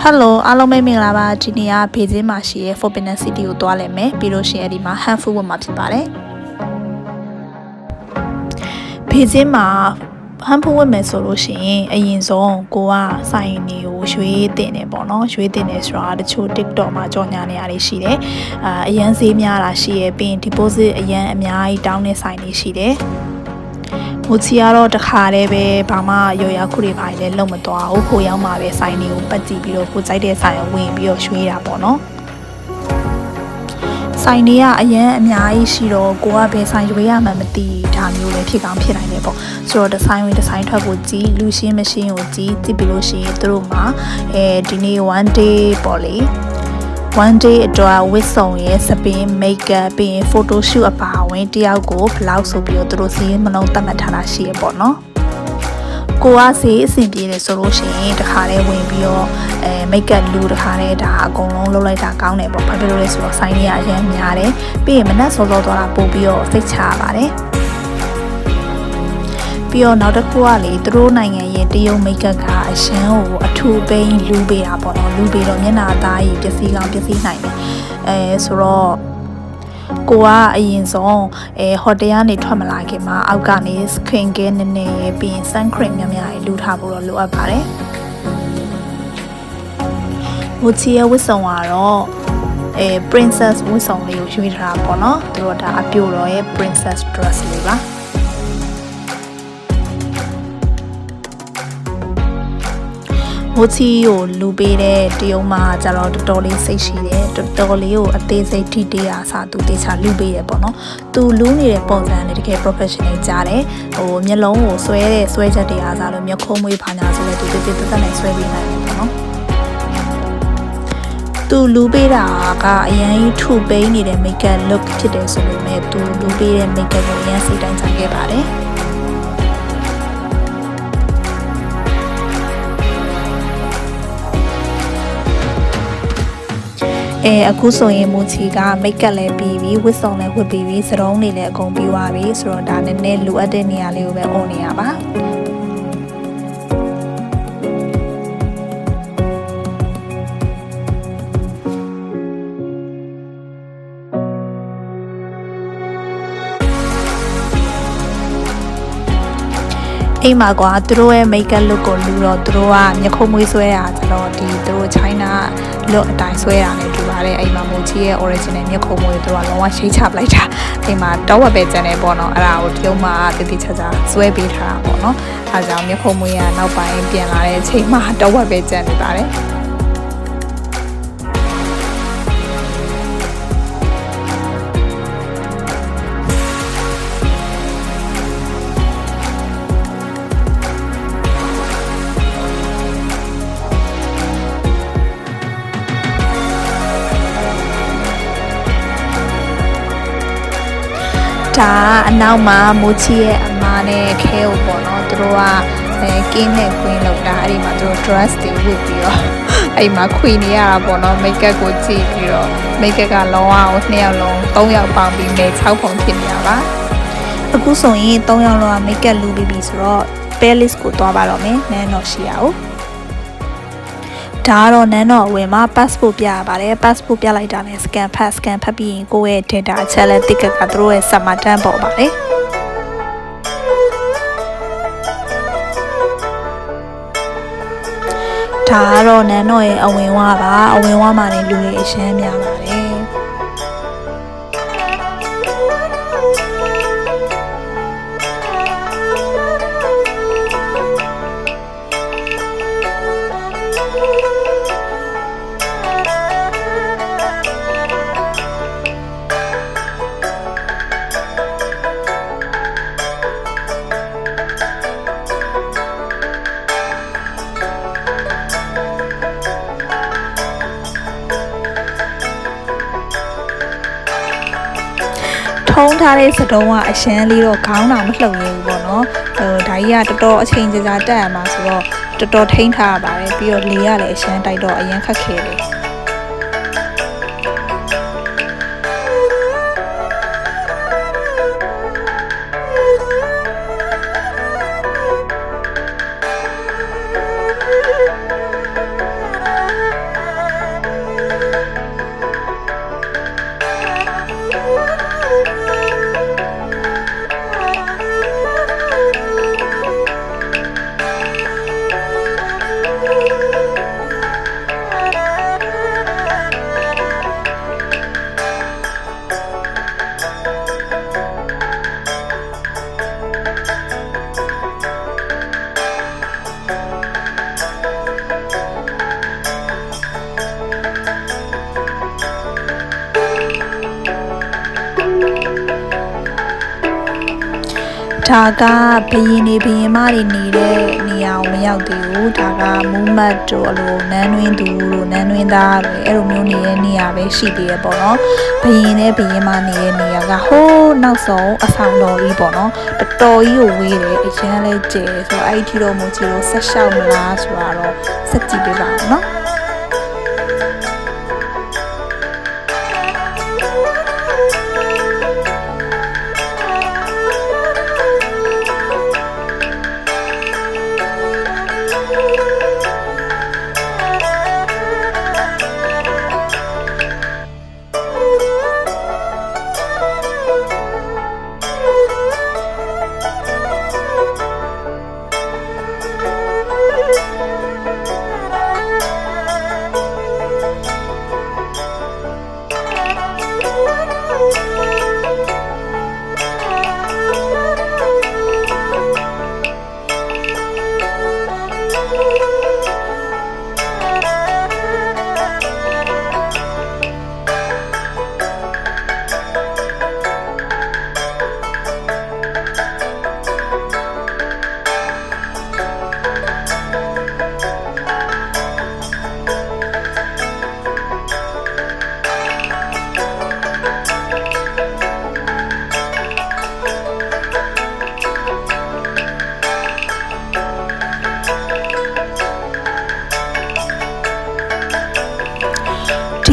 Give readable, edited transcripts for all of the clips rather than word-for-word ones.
Hello အားလုံးပဲမင်္ဂလာပါဒီနေ့ကဘေဂျင်းမှာရှိရဲ့ Forbidden City ကိုသွားလည်မယ်ပြီးလို့ရှိရင်ဒီမှာ Handful ဝတ်မှာဖြစ်ပါတယ်ဘေဂျင်းမှာ Handful ဝတ်မယ်ဆိုလို့ရှိရင်အရင်ဆုံးကိုကဆိုင်နေကိုရွှေတင်နေပေါ့နော်ရွှေတင်နေဆိုတာတချို့ TikTok မှာကြော်ညာနေရတယ်ရှိတယ်အရန်ဈေးများတာရှိရဲ့ပြီးရင် deposit အရန်အများကြီးတောင်းတဲ့ဆိုင်တွေရှိတယ်မိုချီကတော့တခါတည်းပဲဘာမှရော်ရခုတွေပိုင်းလည်းလုံမသွားဘူးခိုရောက်မှာပဲဆိုင်တွေကိုပတ်ကြည့်ပြီးတော့ကိုကြိုက်တဲ့ဆိုင်ကိုဝင်ပြီးတော့ရွှေ့တာပေါ့နော်ဆိုင်တွေကအရန်အများကြီးရှိတော့ကိုကဘယ်ဆိုင်ရွေးရမှမသိဒါမျိုးလည်းဖြစ်ကောင်းဖြစ်နိုင်တယ်ပေါ့ဆိုတော့ဒီဇိုင်းဝင်ဒီဇိုင်းထွက်ကိုကြည့်လူရှင်းမရှင်းကိုကြည့်ပြီးလို့ရှိရင်တို့မှာဒီနေ့ one day ပေါ့လေone day အတွက်ဝတ်စုံရဲ့စပင်း makeup ပြီးရင် photo shoot အပါအဝင်တယောက်ကိုဘလောက်ဆိုပြီးတော့သူတို့စီးမနှုံးသတ်မှတ်ထားတာရှိရပေါ့နော်ကိုကစီအဆင်ပြေတယ်ဆိုလို့ရှိရင်တခါတည်းဝင်ပြီးတော့makeup လူတခါတည်းဒါအကုန်လုံးလုပ်လိုက်တာကောင်းတယ်ပေါ့ဘာဖြစ်လို့လဲဆိုတော့ဆိုင်တွေကအရင်များတယ်ပြီးရင်မနက်စောစောသွားတာပို့ပြီးတော့စိတ်ချရပါတယ်ပြီးတော့နောက်တစ်ခုကလေသူတို့နိုင်ငံရဲ့တရုတ်မိတ်ကပ်ကအရှမ်းကိုအထူပိန်းလူပေးတာပေါ့နော်လူပေးတော့မျက်နှာသားကြီးပျက်စီးကောင်းပျက်စီးနိုင်တယ်ဆိုတော့ကိုကအရင်ဆုံးဟိုတယ်ကနေထွက်မလာခင်မှာအောက်ကနေ skin care နည်းနည်းရေးပြီးရင် sun cream များများရေးလူထားဖို့တော့လိုအပ်ပါတယ်ဝချီရဲ့ဝတ်စုံကတော့princess ဝတ်စုံလေးကိုရွေးထားတာပေါ့နော်သူတို့ဒါအပြိုတော်ရဲ့ princess dress လေးပါမိုချီကိုလူပေးတဲ့တရုံမှာကျတော့တော်တော်လေးစိတ်ရှိတယ်တော်တော်လေးကိုအသေးစိတ်ထိတေးတာစာသူတေချာလူပေးတယ်ပေါ့နော်သူလူနေတဲ့ပုံစံနဲ့တကယ် professional ကြားတယ်ဟိုမျက်လုံးကိုဆွဲတဲ့ဆွဲချက်တွေအားစားလို့မျက်ခုံးမွေးဖာညာဆိုလဲသူတေးတေးတက်နဲ့ဆွဲပေးနိုင်တယ်ပေါ့နော်သူလူပေးတာကအရင်ထူပိန်းနေတဲ့ makeup look ဖြစ်တယ်ဆိုပေမဲ့သူလူပေးတဲ့ makeup ကိုအရင်စိတ်တိုင်းချခဲ့ပါတယ်အခုဆိုရင်မူချီကမိတ်ကပ်လည်းပြီးပြီဝတ်စုံလည်းဝတ်ပြီးပြီစရုံးတွေလည်းအကုန်ပြီးသွားပြီဆိုတော့ဒါနည်းနည်းလိုအပ်တဲ့နေရာလေးကိုပဲအုံနေရပါအိမ်မှာကွာသူတို့ရဲ့ makeup look ကိုလူတော့သူတို့ကမျက်ခုံးမွေးဆွဲတာကျတော့ဒီသူတို့ China look အတိုင်းဆွဲတာနဲ့တူပါတယ်အိမ်မှာမိုချီရဲ့ original မျက်ခုံးမွေးသူတို့ကလုံးဝရှိတ်ချပလိုက်တာအိမ်မှာတော့ဝက်ပဲကျန်နေပေါ့နော်အဲ့ဒါကိုတရုံမှာတိတိကျကျဆွဲပေးထားတာပေါ့နော်အဲဒါကြောင့်မျက်ခုံးမွေးကနောက်ပိုင်းပြန်လာတဲ့အချိန်မှာတော့ဝက်ပဲကျန်နေပါတယ်ဒါအနောက်မှာမိုချီရဲ့အမားနဲ့ခဲကိုပေါ့နော်သူတို့ကကင်းနဲ့ကွင်းလောက်တာအဲ့ဒီမှာသူတို့ dress တွေဝတ်ပြီးတော့အဲ့မှာခွေနေရတာပေါ့နော် makeup ကိုကြည့်ပြီးတော့ makeup ကလုံးဝ2ယောက်လုံး3ယောက်ပေါင်းပြီးမဲ6ပုံဖြစ်နေရပါအခုဆိုရင်3ယောက်လုံးက makeup လူပြီးပြီဆိုတော့ palace ကိုသွားပါတော့မယ်နန်းတော့ရှိရအောင်ဒါကတော့နန်းတော်အဝင်မှာ passport ပြရပါတယ် passport ပြလိုက်တာနဲ့ scan ဖတ်ပြီးရင်ကိုယ့်ရဲ့ data အချက်လက် ticket ကသူတို့ရဲ့ summer term ပေါ်ပါတယ်ဒါကတော့နန်းတော်ရဲ့အဝင်ဝပါအဝင်ဝမှာနေလူတွေအရှမ်းများပါတယ်ထုံးထားတဲ့စတုံးကအရှမ်းလေးတော့ခေါင်းတော်မလှုပ်ရဘူးပေါ့နော်ဒါကြီးကတော်တော်အချိန်ကြာတက်ရမှာဆိုတော့တော်တော်ထိန်းထားရပါတယ်ပြီးတော့လေကလည်းအရှမ်းတိုက်တော့အရင်ခက်ခဲတယ် ဒါကဘရင်နေဘရင်မတွေနေတဲ့နေရာကိုမရောက်သေးဘူးဒါကမူးမတ်တို့အလိုနန်းတွင်းသူတို့နန်းတွင်းသားတွေအဲ့လိုမျိုးနေတဲ့နေရာပဲရှိသေးတယ်ပေါ့နော်ဘရင်နဲ့ဘရင်မနေတဲ့နေရာကဟိုးနောက်ဆုံးအဆောင်တော်ကြီးပေါ့နော်တော်တော်ကြီးကိုဝေးတယ်အရင်လဲကျဲဆိုတော့အဲ့ဒီထီတော့မို့ချီလို့ဆက်လျှောက်မလားဆိုတာတော့ဆက်ကြည့်ပေးပါဦးနော်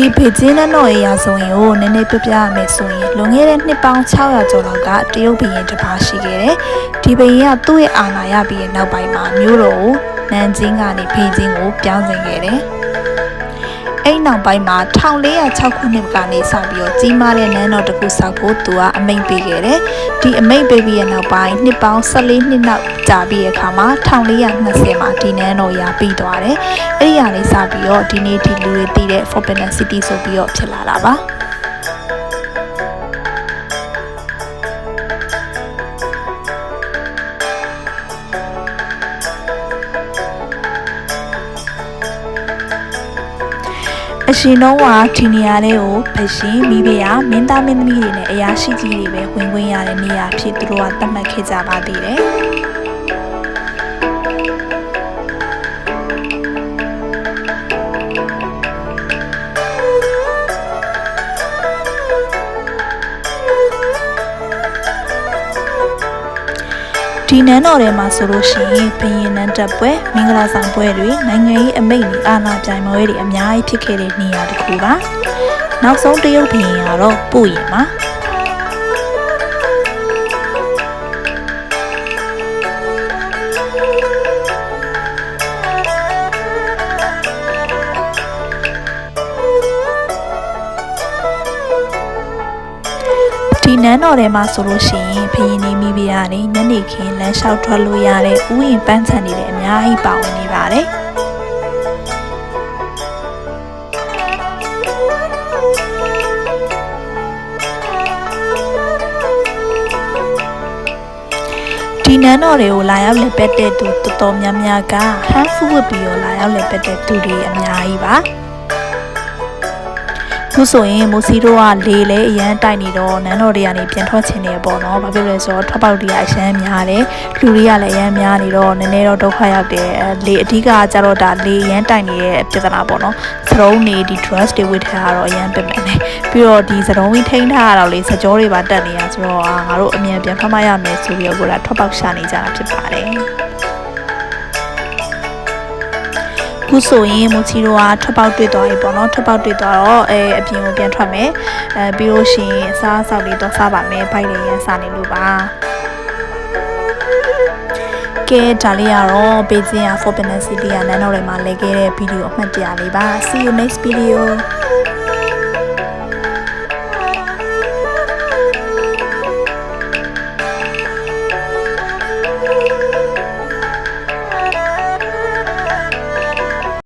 ဒီဘေကျင်းနဲ့တော့အရာဆိုရင်ကိုနည်းနည်းပြပြရမယ်ဆိုရင်လွန်ခဲ့တဲ့နှစ်ပေါင်း600ကျော်လောက်ကတရုတ်ဘုရင်တစ်ပါးရှိခဲ့တယ်။ဒီဘုရင်ကသူ့ရဲ့အာဏာရပြီးတဲ့နောက်ပိုင်းမှာမြို့တော်ကိုနန်ကျင်းကနေဘေကျင်းကိုပြောင်းဆင်ခဲ့တယ်။အဲ့နောက်ပိုင်းမှာ1406ခုနှစ်ကနေစပြီးတော့ကြီးမားတဲ့နန်းတော်တစ်ခုဆောက်ဖို့သူကအမိန့်ပေးခဲ့တယ်။ဒီအမိန့်ပေးပြီးတဲ့နောက်ပိုင်းနှစ်ပေါင်း14နှစ်နောက်ကြာပြီးတဲ့အခါမှာ1420မှာဒီနန်းတော်ရာပြီးသွားတယ်။အဲ့ဒီကနေစပြီးတော့ဒီနေ့ဒီလူတွေတည်တဲ့ Forbidden City ဆိုပြီးတော့ဖြစ်လာတာပါ။အရှင်တော့ကဒီနေရာလေးကိုဘရှင်မိဖုရားမင်းသားမင်းသမီးတွေနဲ့အရာရှိကြီးတွေပဲဝင်ခွင့်ရတဲ့နေရာဖြစ်သူတို့ကသတ်မှတ်ခဲ့ကြပါသေးတယ်ဒီနန်းတော်ထဲမှာဆိုလို့ရှိရင်ဘုရင်နန်းတက်ပွဲမင်္ဂလာဆောင်ပွဲတွေနိုင်ငံရေးအမိန့်တွေအာဏာပြိုင်ပွဲတွေအများကြီးဖြစ်ခဲ့တဲ့နေရာတစ်ခုပါနောက်ဆုံးတရုတ်ဘုရင်ကတော့ပို့ရင်ပါဒီနန်းတော်ထဲမှာဆိုလို့ရှိရင်ဘုရင်နေမိဖုရားနေညနေခင်းလမ်းလျှောက်ထွက်လို့ရတဲ့ဥယျာဉ်ပန်းခြံတွေလည်းအများကြီးပါဝင်နေပါတယ်ဒီနန်းတော်တွေကိုလာရောက်လည်ပတ်တဲ့သူတော်တော်များများကဟန်ဖူးဝတ်ပြီးတော့လာရောက်လည်ပတ်တဲ့သူတွေအများကြီးပါခုဆိုရင်မိုစီတို့ကလေလဲအရန်တိုက်နေတော့နန်းတော်တွေကနေပြန်ထွက်ချင်နေပေါ့နော်။ဘာဖြစ်လဲဆိုတော့ထွက်ပေါက်တွေကအရန်များတယ်။လူတွေကလည်းအရန်များနေတော့နည်းနည်းတော့ဒုက္ခရောက်တယ်။လေအဓိကကျတော့ဒါလေအရန်တိုက်နေတဲ့ပြဿနာပေါ့နော်။စရုံးနေဒီ dress တွေဝတ်ထားတော့အရန်ပြတ်နေတယ်။ပြီးတော့ဒီစရုံးကြီးထိန်းထားရတော့လေစကြောတွေပါတက်နေရဆိုတော့ငါတို့အမြန်ပြန်ထွက်မရမယ်ဆိုပြီးတော့ကိုယ်ကထွက်ပေါက်ရှာနေကြတာဖြစ်ပါတယ်။ခုဆိုရင်မိုချီတို့ကထွက်ပေါက်တွေ့သွားပြီပေါ့နော်ထွက်ပေါက်တွေ့သွားတော့အပြင်ကိုပြန်ထွက်မယ်ပြီးလို့ရှိရင်အစားအသောက်တွေတော့စားပါမယ်ဘိုက်လေးရန်စားနေလို့ပါကဲဒါလေးကတော့ဘေဂျင်းက Forbidden City ကနန်းတော်ထဲမှာလဲခဲ့တဲ့ဗီဒီယိုအမှတ်တရလေးပါ See you next video